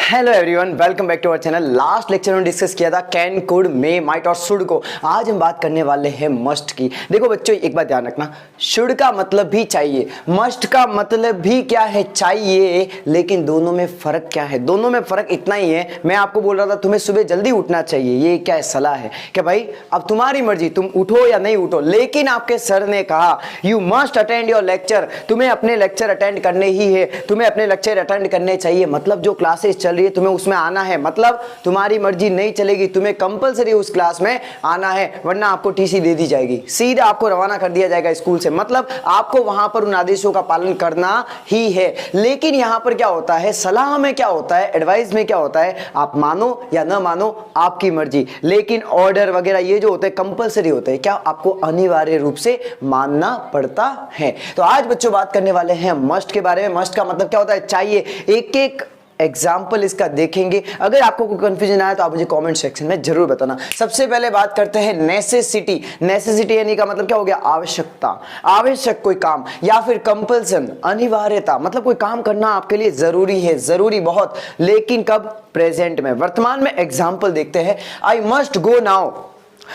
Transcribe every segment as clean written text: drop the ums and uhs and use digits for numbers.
Hello everyone, welcome back to our channel. Last lecture में discuss किया था can, could, may, might और should को। आज हम बात करने वाले हैं मस्ट की। देखो बच्चों, एक बात ध्यान रखना, शुड का मतलब भी चाहिए, मस्ट का मतलब भी क्या है, चाहिए। लेकिन दोनों में फर्क क्या है? दोनों में फर्क इतना ही है, मैं आपको बोल रहा था तुम्हें सुबह जल्दी उठना चाहिए, ये क्या है, सलाह है कि भाई अब तुम्हारी मर्जी, तुम उठो या नहीं उठो। लेकिन आपके सर ने कहा you must attend your lecture, तुम्हें अपने लेक्चर अटेंड करने ही है, तुम्हें अपने लेक्चर अटेंड करने चाहिए। मतलब जो क्लासेस चल रही है तुम्हें उसमें आना है, मतलब तुम्हारी मर्जी नहीं चलेगी, तुम्हें कंपलसरी उस क्लास में आना है, वरना आपको टीसी दे दी जाएगी, सीधा आपको रवाना कर दिया जाएगा स्कूल से। मतलब आपको वहां पर उन आदेशों का पालन करना ही है। लेकिन यहां पर क्या होता है, सलाह में क्या होता है, एडवाइस में क्या होता है, आप मानो या ना मानो आपकी मर्जी। लेकिन ऑर्डर वगैरह ये जो होते हैं कंपलसरी होते हैं, क्या आपको अनिवार्य रूप से मानना पड़ता है। तो आज बच्चों बात करने वाले हैं मस्ट के बारे में। मस्ट का मतलब क्या होता है, चाहिए। एक एक एग्जाम्पल इसका देखेंगे। अगर आपको कोई कंफ्यूजन आया तो आप मुझे कमेंट सेक्शन में जरूर बताना। सबसे पहले बात करते हैं नेसेसिटी। नेसेसिटी यानी का मतलब क्या हो गया, आवश्यकता, आवश्यक कोई काम, या फिर कंपल्सन, अनिवार्यता, मतलब कोई काम करना आपके लिए जरूरी है, जरूरी बहुत। लेकिन कब, प्रेजेंट में, वर्तमान में। एग्जाम्पल देखते हैं, आई मस्ट गो नाउ,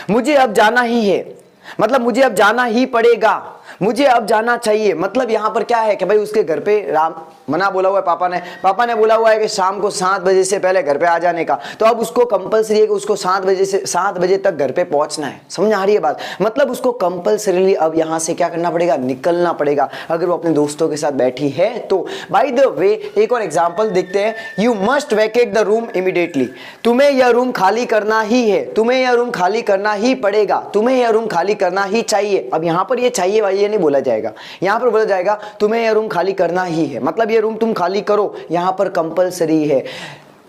मुझे अब जाना ही है, मतलब मुझे अब जाना ही पड़ेगा, मुझे अब जाना चाहिए। मतलब यहां पर क्या है कि भाई उसके घर पे मना बोला हुआ है, पापा ने बोला हुआ है कि शाम को 7 बजे से पहले घर पे आ जाने का। तो अब उसको कंपलसरी है कि उसको 7 बजे तक घर पे पहुंचना है। समझ आ रही है बात? मतलब उसको कंपलसरीली अब यहां से क्या करना पड़ेगा, निकलना पड़ेगा, अगर वो अपने दोस्तों के साथ बैठी है तो। बाय द वे एक और एग्जांपल देखते हैं, you must vacate the room immediately, तुम्हें यह रूम खाली करना ही है, तुम्हें यह रूम खाली करना ही पड़ेगा, तुम्हें यह रूम खाली करना ही चाहिए। अब यहां पर ये चाहिए वाली नहीं बोला जाएगा, यहां पर बोला जाएगा तुम्हें यह रूम खाली करना ही है, मतलब ये रूम तुम खाली करो, यहां पर कंपलसरी है।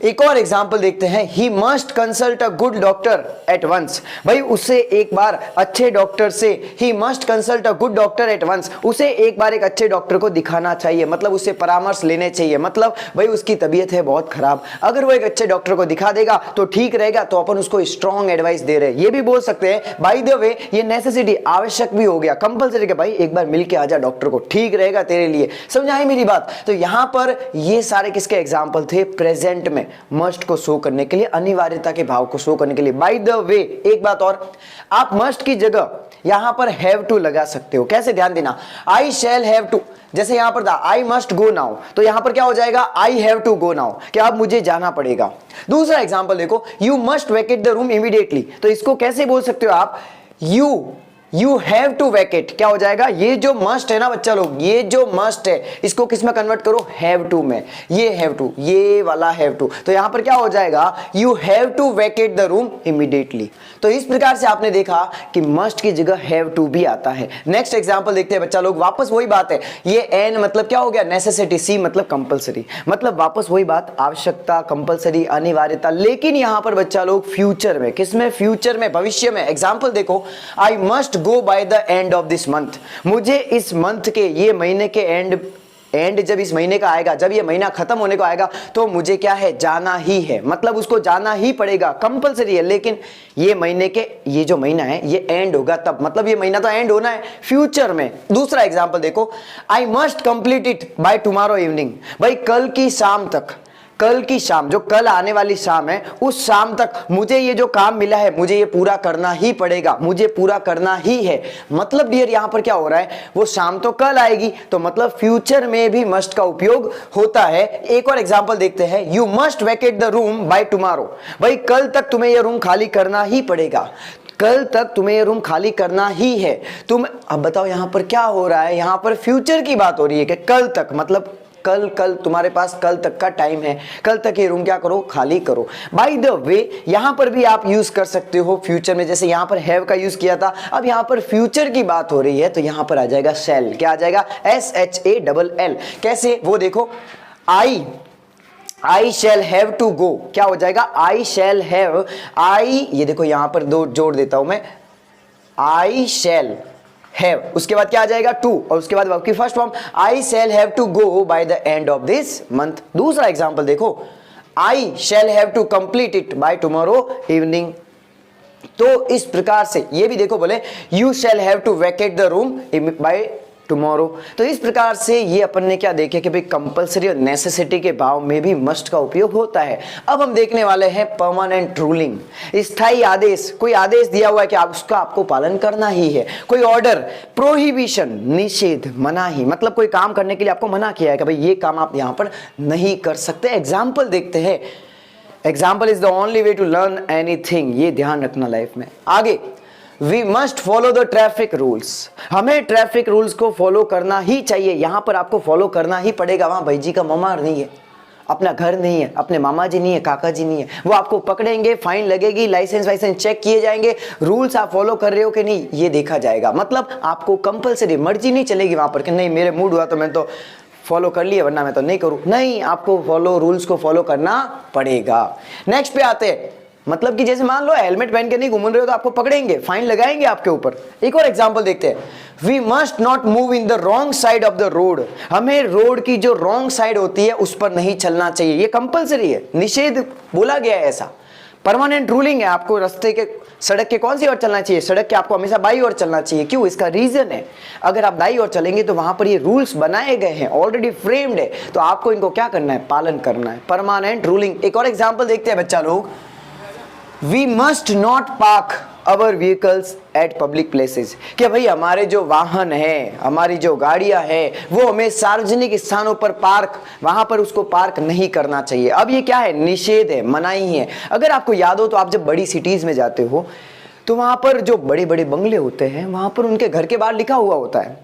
एक और एग्जाम्पल देखते हैं, he must consult a good doctor at once, भाई उसे एक बार अच्छे डॉक्टर से, he must consult a good doctor at once, उसे एक बार एक अच्छे डॉक्टर को दिखाना चाहिए, मतलब उसे परामर्श लेने चाहिए। मतलब भाई उसकी तबीयत है बहुत खराब, अगर वो एक अच्छे डॉक्टर को दिखा देगा तो ठीक रहेगा, तो अपन उसको स्ट्रॉन्ग एडवाइस दे रहे हैं। ये भी बोल सकते हैं बाय द वे, ये नेसेसिटी, आवश्यक भी हो गया, कंपलसरी के भाई एक बार मिल के आजा डॉक्टर को, ठीक रहेगा तेरे लिए। समझ आई मेरी बात? तो यहां पर ये सारे किसके एग्जाम्पल थे, प्रेजेंट में मस्ट को शो करने के लिए, अनिवार्यता के भाव को शो करने के लिए। बाय द वे एक बात और, आप मस्ट की जगह यहां पर हैव टू लगा सकते हो। कैसे, ध्यान देना, आई शैल हैव टू, जैसे यहां पर था आई मस्ट गो नाउ, तो यहां पर क्या हो जाएगा, I have to go now, कि अब मुझे जाना पड़ेगा। दूसरा एग्जांपल देखो, you must vacate the room immediately, तो इसको कैसे बोल सकते हो आप, यू हैव टू वैकेट, क्या हो जाएगा, ये जो मस्ट है ना बच्चा लोग, ये जो मस्ट है इसको किस में कन्वर्ट करो, हैव टू में। ये हैव टू, ये वाला हैव टू, तो यहां पर क्या हो जाएगा, you have to vacate the room immediately. तो इस प्रकार से आपने देखा कि मस्ट की जगह हैव टू भी आता है। नेक्स्ट एग्जांपल देखते हैं बच्चा लोग, वापस वही बात है, ये एन मतलब क्या हो गया, नेसेसिटी, सी मतलब कंपलसरी, मतलब वापस वही बात, आवश्यकता, कंपलसरी, अनिवार्यता। लेकिन यहां पर बच्चा लोग फ्यूचर में, किसमें, फ्यूचर में, भविष्य में। एग्जांपल देखो, I must go by the end of this month, मुझे इस मंथ के, ये महीने के एंड जब इस महीने का आएगा, जब ये महीना खत्म होने को आएगा, तो मुझे क्या है, जाना ही है, मतलब उसको जाना ही पड़ेगा, कंपलसरी है। लेकिन ये महीने के, ये जो महीना है ये एंड होगा तब, मतलब ये महीना तो एंड होना है फ्यूचर में। दूसरा एग्जांपल देखो, I must complete it by tomorrow evening, भाई कल की शाम तक, कल की शाम, जो कल आने वाली शाम है, उस शाम तक मुझे ये जो काम मिला है मुझे ये पूरा करना ही पड़ेगा, मुझे पूरा करना ही है। मतलब डियर यहां पर क्या हो रहा है, वो शाम तो कल आएगी, तो मतलब फ्यूचर में भी मस्ट का उपयोग होता है। एक और एग्जांपल देखते हैं, you must vacate the room by tomorrow, भाई कल तक तुम्हें ये रूम खाली करना ही पड़ेगा, कल तक तुम्हें ये रूम खाली करना ही है। तुम अब बताओ यहां पर क्या हो रहा है, यहां पर फ्यूचर की बात हो रही है कि कल तक, मतलब कल तुम्हारे पास कल तक का टाइम है, कल तक ये रूम क्या करो, खाली करो। बाय द वे यहां पर भी आप यूज कर सकते हो फ्यूचर में, जैसे यहां पर हैव का यूज किया था, अब यहां पर फ्यूचर की बात हो रही है तो यहां पर आ जाएगा शैल, क्या आ जाएगा, SHALL। कैसे, वो देखो, आई शैल हैव टू गो, क्या हो जाएगा, आई शैल हैव, आई, ये देखो यहां पर दो जोड़ देता हूं मैं, आई शैल हैव, उसके बाद क्या आ जाएगा, टू, और उसके बाद वर्ब की first form, I shall have to go by the end of this month. दूसरा एग्जांपल देखो, I shall have to complete it by tomorrow evening. तो इस प्रकार से ये भी देखो, बोले you shall have to vacate the room by tomorrow. तो इस प्रकार से ये अपन ने क्या देखे कि भाई कंपलसरी और नेसेसिटी के भाव में भी मस्ट का उपयोग होता है। अब हम देखने वाले हैं परमानेंट रूलिंग, स्थायी आदेश। कोई आदेश दिया हुआ है कि आप उसका आपको पालन करना ही है। कोई ऑर्डर, प्रोहिबिशन, निषेध, मनाही, मतलब कोई काम करने के लिए आपको मना किया है कि भाई ये काम आप यहां पर नहीं कर सकते। एग्जाम्पल देखते हैं। Example is the only way to learn anything, ये ध्यान रखना लाइफ में। आगे, we must follow the traffic rules, हमें ट्रैफिक रूल्स को फॉलो करना ही चाहिए। यहां पर आपको फॉलो करना ही पड़ेगा। वहां भाई जी का ममार नहीं है, अपना घर नहीं है, अपने मामा जी नहीं है, काका जी नहीं है, वो आपको पकड़ेंगे, फाइन लगेगी, लाइसेंस वाइसेंस चेक किए जाएंगे, रूल्स आप फॉलो कर रहे हो कि नहीं ये देखा जाएगा। मतलब आपको कंपलसरी, मर्जी नहीं चलेगी वहां पर कि नहीं मेरे मूड हुआ तो मैं तो फॉलो कर लिए वरना मैं तो नहीं करूं। नहीं, आपको फॉलो, रूल्स को फॉलो करना पड़ेगा। नेक्स्ट पे आते हैं, मतलब कि जैसे मान लो हेलमेट पहन के नहीं घूम रहे हो तो आपको पकड़ेंगे, फाइन लगाएंगे आपके ऊपर। एक और एग्जांपल देखते हैं। We must not move in the wrong side of the road, हमें रोड की जो रॉन्ग साइड होती है उस पर नहीं चलना चाहिए। ये कंपलसरी है, निषेध बोला गया है ऐसा। परमानेंट रूलिंग है, आपको रास्ते के, सड़क के कौन सी ओर चलना चाहिए? सड़क के आपको हमेशा बाई ओर चलना चाहिए। क्यों? इसका रीजन है, अगर आप दाई ओर चलेंगे तो वहां पर ये रूल्स बनाए गए हैं, ऑलरेडी फ्रेम्ड है, तो आपको इनको क्या करना है? पालन करना है। Permanent ruling. एक और एग्जांपल देखते हैं बच्चा लोग। We must not park our vehicles at public places, कि भाई हमारे जो वाहन है, हमारी जो गाड़ियां हैं, वो हमें सार्वजनिक स्थानों पर पार्क, वहां पर उसको पार्क नहीं करना चाहिए। अब ये क्या है? निषेध है, मनाही है। अगर आपको याद हो तो आप जब बड़ी सिटीज में जाते हो तो वहां पर जो बड़े बड़े बंगले होते हैं वहां पर उनके घर के बाहर लिखा हुआ होता है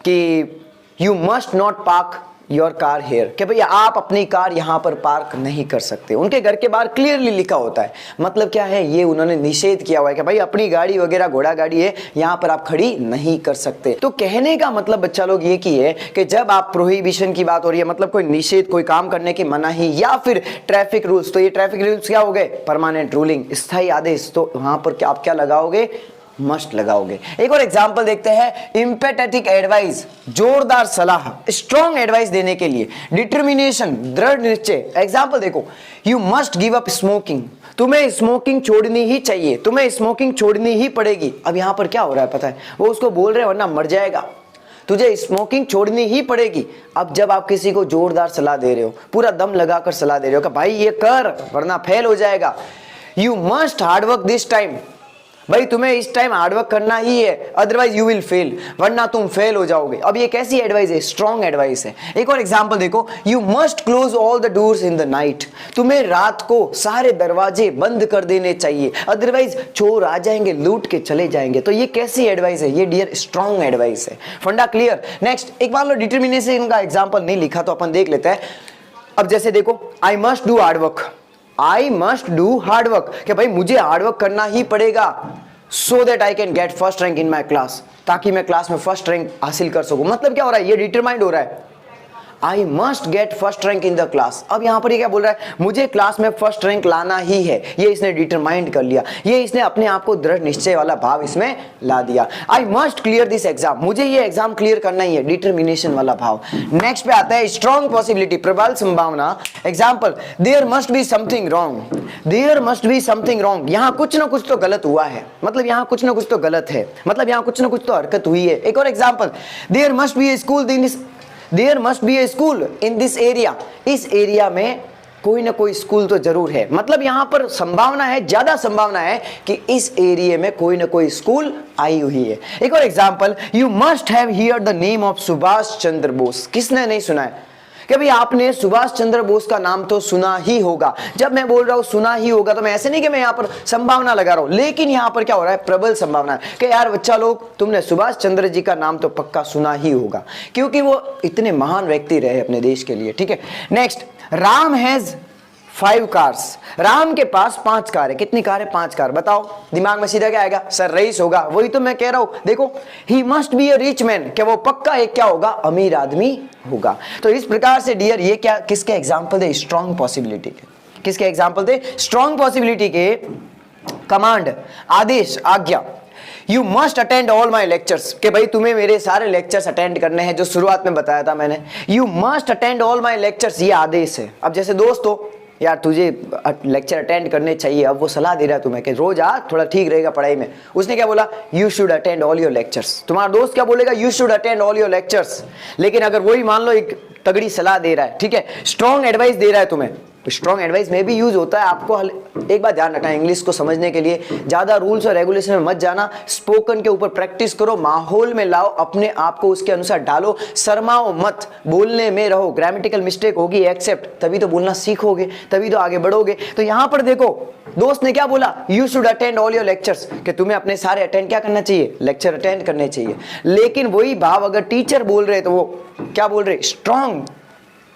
कि you must not park your car here, कि भैया आप अपनी कार यहां पर पार्क नहीं कर सकते। उनके घर के बाहर क्लियरली लिखा होता है। मतलब क्या है? ये उन्होंने निषेध किया हुआ है कि भाई अपनी गाड़ी वगैरह, घोड़ा गाड़ी है, यहां पर आप खड़ी नहीं कर सकते। तो कहने का मतलब बच्चा लोग ये की है कि जब आप प्रोहिबिशन की बात हो रही है, मतलब कोई निषेध, कोई काम करने की मनाही, या फिर ट्रैफिक रूल्स, तो ये ट्रैफिक रूल्स क्या हो गए? परमानेंट रूलिंग, स्थायी आदेश। तो वहां पर आप क्या लगाओगे? मस्ट लगाओगे। एक और एग्जांपल देखते हैं। इंपेथेटिक एडवाइस, जोरदार सलाह, स्ट्रॉन्ग एडवाइस देने के लिए। डिटर्मिनेशन, दृढ़ निश्चय। एग्जांपल देखो, you must give up smoking, तुम्हें स्मोकिंग छोड़नी ही चाहिए, तुम्हें स्मोकिंग छोड़नी ही पड़ेगी। अब यहां पर क्या हो रहा है पता है? वो उसको बोल रहे हैं वरना मर जाएगा, तुझे स्मोकिंग छोड़नी ही पड़ेगी। अब जब आप किसी को जोरदार सलाह दे रहे हो, पूरा दम लगाकर सलाह दे रहे हो कि भाई ये कर वरना फेल हो जाएगा। You must hard work this time, भाई तुम्हें इस टाइम हार्डवर्क करना ही है, अदरवाइज यू विल फेल, वरना तुम फेल हो जाओगे। अब ये कैसी एडवाइस है? स्ट्रॉन्ग एडवाइस है। एक और एग्जांपल देखो। You must close all the doors in the night, तुम्हें रात को सारे दरवाजे बंद कर देने चाहिए, अदरवाइज चोर आ जाएंगे, लूट के चले जाएंगे। तो ये कैसी एडवाइस है? ये डियर स्ट्रॉन्ग एडवाइस है। फंडा क्लियर? नेक्स्ट, एक मान लो डिटर्मिनेशन का एग्जाम्पल नहीं लिखा तो अपन देख लेते हैं। अब जैसे देखो, I must do hard work, I must do hard work, कि भाई मुझे हार्डवर्क करना ही पड़ेगा, so that I can get first rank in my class, ताकि मैं क्लास में फर्स्ट रैंक हासिल कर सकूं। मतलब क्या हो रहा है? ये डिटरमाइंड हो रहा है, I must get first rank in the class. अब यहां पर ये क्या बोल रहा है? मुझे क्लास में फर्स्ट रैंक लाना ही है। ये इसने डिटरमाइंड कर लिया, ये इसने अपने आप को दृढ़ निश्चय वाला भाव इसमें ला दिया। I must clear this exam, मुझे ये एग्जाम क्लियर करना ही है, डिटर्मिनेशन वाला भाव। नेक्स्ट पे आता है स्ट्रॉन्ग पॉसिबिलिटी, प्रबल संभावना। Example, there must be something wrong, there must be something wrong, यहां कुछ ना कुछ तो गलत हुआ है, मतलब यहां कुछ ना कुछ तो गलत है, मतलब यहां कुछ ना कुछ तो हरकत हुई है। एक और example, there must be a school in this, there must be a school in this area, इस एरिया में कोई ना कोई स्कूल तो जरूर है। मतलब यहां पर संभावना है, ज्यादा संभावना है कि इस एरिया में कोई ना कोई स्कूल आई हुई है। एक और example, you must have hear the name of Subhash Chandra Bose, किसने नहीं सुना है कि भाई आपने सुभाष चंद्र बोस का नाम तो सुना ही होगा। जब मैं बोल रहा हूं सुना ही होगा तो मैं ऐसे नहीं कि मैं यहां पर संभावना लगा रहा हूं, लेकिन यहां पर क्या हो रहा है? प्रबल संभावना है कि यार बच्चा लोग, तुमने सुभाष चंद्र जी का नाम तो पक्का सुना ही होगा, क्योंकि वो इतने महान व्यक्ति रहे अपने देश के लिए। ठीक है, next, Ram has 5 cars, Ram के पास 5 कार है। कितनी कार है? 5 कार। बताओ दिमाग में सीधा क्या आएगा? सर रईस होगा। वही तो मैं कह रहा हूं। देखो, he must be a rich man, क्या वो पक्का एक क्या होगा? अमीर आदमी होगा। तो इस प्रकार से डियर ये क्या, किसके एग्जाम्पल थे? स्ट्रॉन्ग पॉसिबिलिटी के। किसके एग्जाम्पल थे? स्ट्रॉन्ग पॉसिबिलिटी के। कमांड, आदेश, आज्ञा। You must attend all my lectures, कि भाई तुम्हें मेरे सारे लेक्चर्स अटेंड करने हैं, जो शुरुआत में बताया था मैंने। You must attend all my lectures, ये आदेश है। अब जैसे दोस्तों, यार तुझे लेक्चर अटेंड करने चाहिए, अब वो सलाह दे रहा है तुम्हें कि रोज आ, थोड़ा ठीक रहेगा पढ़ाई में। उसने क्या बोला, you should attend all your lectures. तुम्हारा दोस्त क्या बोलेगा, you should attend all your lectures. लेकिन अगर वही मान लो एक तगड़ी सलाह दे रहा है, ठीक है, स्ट्रॉन्ग एडवाइस दे रहा है तुम्हें, तो स्ट्रॉन्ग एडवाइस में भी यूज होता है। आपको एक बात ध्यान रखना है, इंग्लिश को समझने के लिए ज्यादा रूल्स और रेगुलेशन में मत जाना, स्पोकन के ऊपर प्रैक्टिस करो, माहौल में लाओ, अपने आप को उसके अनुसार डालो, शर्माओ मत, बोलने में रहो। ग्रामेटिकल मिस्टेक होगी एक्सेप्ट, तभी तो बोलना सीखोगे, तभी तो आगे बढ़ोगे। तो यहां पर देखो दोस्त ने क्या बोला, you should attend all your lectures, कि तुम्हें अपने सारे अटेंड क्या करना चाहिए, लेक्चर अटेंड करने चाहिए। लेकिन वही भाव अगर टीचर बोल रहे तो वो क्या बोल रहे, स्ट्रॉन्ग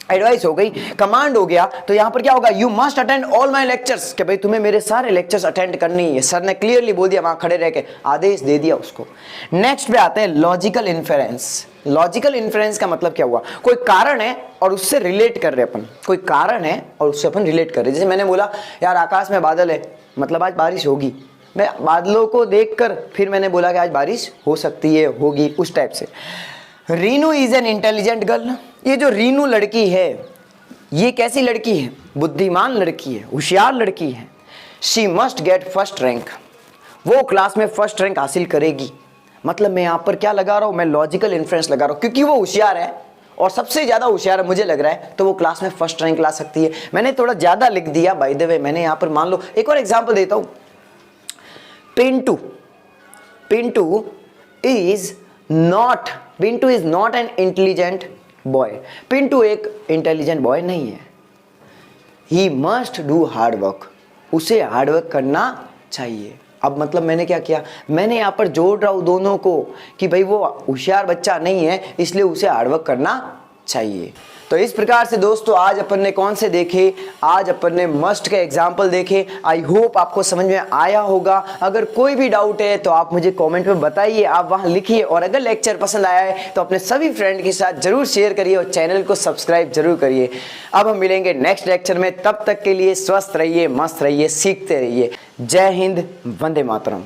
एडवाइस हो गई, कमांड हो गया। तो यहां पर क्या होगा, you must attend all my lectures, कि भाई तुम्हें मेरे सारे लेक्चर्स अटेंड करनी है। सर ने क्लियरली बोल दिया, वहां खड़े रह के आदेश दे दिया उसको। नेक्स्ट पे आते हैं लॉजिकल इन्फेरेंस। लॉजिकल इन्फेरेंस का मतलब क्या हुआ, कोई कारण है और उससे रिलेट कर रहे अपन, कोई कारण है और उससे अपन रिलेट कर रहे। जैसे मैंने बोला यार आकाश में बादल है, मतलब आज बारिश होगी। मैं बादलों को देखकर फिर मैंने बोला कि आज बारिश हो सकती है, होगी, उस टाइप से। Renu is an intelligent girl. ये जो रीनू लड़की है, ये कैसी लड़की है, बुद्धिमान लड़की है, होशियार लड़की है। She must get first rank, वो क्लास में फर्स्ट रैंक हासिल करेगी। मतलब मैं यहां पर क्या लगा रहा हूं, मैं लॉजिकल इन्फ्रेंस लगा रहा हूं, क्योंकि वो होशियार है और सबसे ज्यादा होशियार मुझे लग रहा है, तो वो क्लास में फर्स्ट रैंक ला सकती है। मैंने थोड़ा ज्यादा लिख दिया बाय द वे, मैंने यहां पर मान लो एक और एग्जांपल देता हूं। Pintu is not an intelligent boy. Pintu एक इंटेलिजेंट बॉय नहीं है। He must do hard work, उसे हार्ड वर्क करना चाहिए। अब मतलब मैंने क्या किया, मैंने यहाँ पर जोड़ रहा हूं दोनों को कि भाई वो होशियार बच्चा नहीं है, इसलिए उसे हार्डवर्क करना चाहिए। तो इस प्रकार से दोस्तों आज अपन ने कौन से देखे, आज अपन ने मस्ट के एग्जाम्पल देखे। आई होप आपको समझ में आया होगा। अगर कोई भी डाउट है तो आप मुझे कमेंट में बताइए, आप वहां लिखिए। और अगर लेक्चर पसंद आया है तो अपने सभी फ्रेंड के साथ जरूर शेयर करिए और चैनल को सब्सक्राइब जरूर करिए। अब हम मिलेंगे नेक्स्ट लेक्चर में, तब तक के लिए स्वस्थ रहिए, मस्त रहिए, सीखते रहिए। जय हिंद, वंदे मातरम।